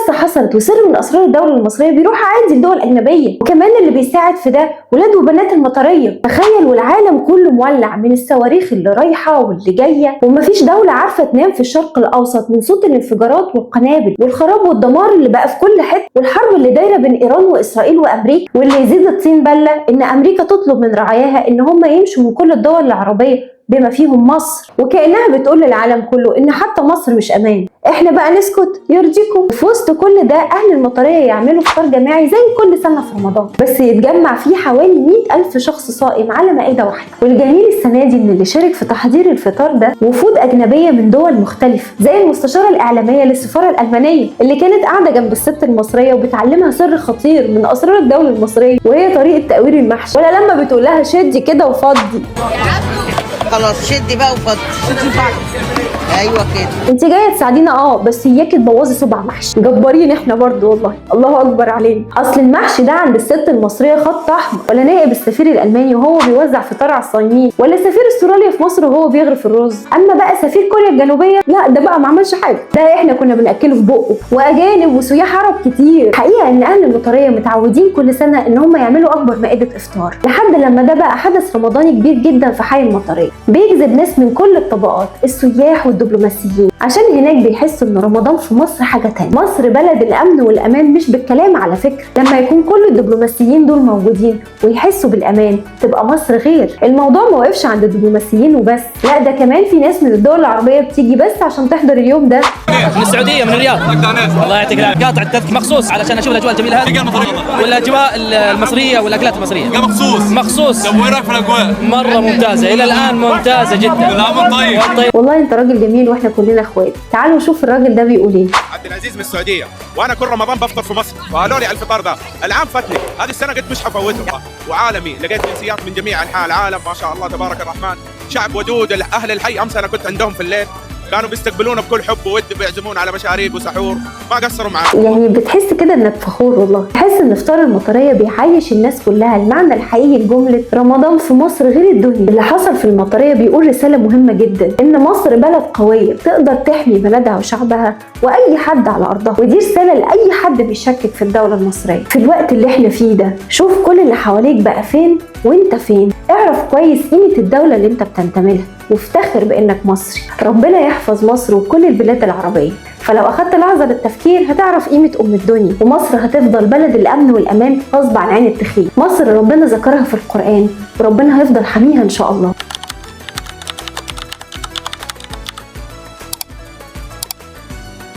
كارثه حصلت وسر من اسرار الدوله المصريه بيروح عادي لدول اجنبيه، وكمان اللي بيساعد في ده ولاد وبنات المطريه. تخيل والعالم كله مولع من الصواريخ اللي رايحه واللي جايه، ومفيش دوله عارفه تنام في الشرق الاوسط من صوت الانفجارات والقنابل والخراب والدمار اللي بقى في كل حته، والحرب اللي دايره بين ايران واسرائيل وامريكا. واللي يزيد الطين بله ان امريكا تطلب من رعاياها ان هم يمشوا من كل الدول العربيه بما فيهم مصر، وكأنها بتقول للعالم كله ان حتى مصر مش امان. احنا بقى نسكت يرضيكم؟ في وسط كل ده اهل المطريه يعملوا فطار جماعي زي كل سنه في رمضان، بس يتجمع فيه حوالي 100,000 شخص صائم على مائده واحده. والجميل السنه دي ان اللي شارك في تحضير الفطار ده وفود اجنبيه من دول مختلفه، زي المستشاره الاعلاميه للسفاره الالمانيه اللي كانت قاعده جنب الست المصريه وبتعلمها سر خطير من اسرار الدوله المصريه، وهي طريقه تقوير المحشي، ولا لما بتقول لها شدي كده وفضي. خلاص شدي بقى وفضي. ايوه كده. انت جايه تساعدينا بس اياكي تبوظي صبع محشي، جبارين احنا برضو والله، الله اكبر علينا. اصل المحشي ده عند الست المصريه خط احمر، ولا نائب السفير الالماني وهو بيوزع فطار على الصايمين، ولا سفير استراليا في مصر وهو بيغرف الرز. اما بقى سفير كوريا الجنوبيه لا، ده بقى ما عملش حاجه، ده احنا كنا بناكله في بقه. واجانب وسياح عرب كتير. حقيقه ان اهل المطريه متعودين كل سنه ان هم يعملوا اكبر مائده افطار، لحد لما ده بقى حدث رمضاني كبير جدا في حي المطريه، بيجذب ناس من كل الطبقات، السياح والدبلوماسيين، عشان هناك بيحسوا ان رمضان في مصر حاجه تانية. مصر بلد الامن والامان مش بالكلام على فكره، لما يكون كل الدبلوماسيين دول موجودين ويحسوا بالامان تبقى مصر غير. الموضوع ما وقفش عند الدبلوماسيين وبس، لا ده كمان في ناس من الدول العربيه بتيجي بس عشان تحضر اليوم ده. من السعوديه، من الرياض. الله يعطيك العافيه. قاطع التذكره مخصوص علشان اشوف الاجواء الجميله هذه والاجواء المصريه والاكلات المصريه. مخصوص. طب وين رايك في الاجواء؟ مره ممتازه الى الان، ممتازه جدا. العام طيب. والله انت راجل جميل واحنا كلنا اخوات. تعالوا نشوف الراجل ده بيقول ايه. عبد العزيز من السعوديه، وانا كل رمضان بفطر في مصر، وقالوا لي على الفطار ده العام فاتني، هذه السنه قد مش حفوتها. وعالمي، لقيت جنسيات من جميع انحاء العالم، ما شاء الله تبارك الرحمن، شعب ودود. اهل الحي امس انا كنت عندهم في الليل، كانوا بيستقبلونا بكل حب وود، بيعزمونا على مشاريب وسحور، ما قصروا معانا. يعني بتحس كده انك فخور والله، تحس ان افطار المطريه بيعيش الناس كلها المعنى الحقيقي لجمله رمضان في مصر غير الدنيا. اللي حصل في المطريه بيقول رساله مهمه جدا، ان مصر بلد قويه تقدر تحمي بلدها وشعبها واي حد على ارضها، ودي رساله لاي حد بيشكك في الدوله المصريه. في الوقت اللي احنا فيه ده شوف كل اللي حواليك بقى فين وانت فين، اعرف كويس قيمه الدوله اللي انت بتنتمي لها وافتخر بانك مصري. ربنا يحفظ مصر وكل البلاد العربيه. فلو اخدت لحظه للتفكير هتعرف قيمه ام الدنيا، ومصر هتفضل بلد الامن والامان غصب عن عين التخيل. مصر ربنا ذكرها في القران وربنا هيفضل حاميها ان شاء الله.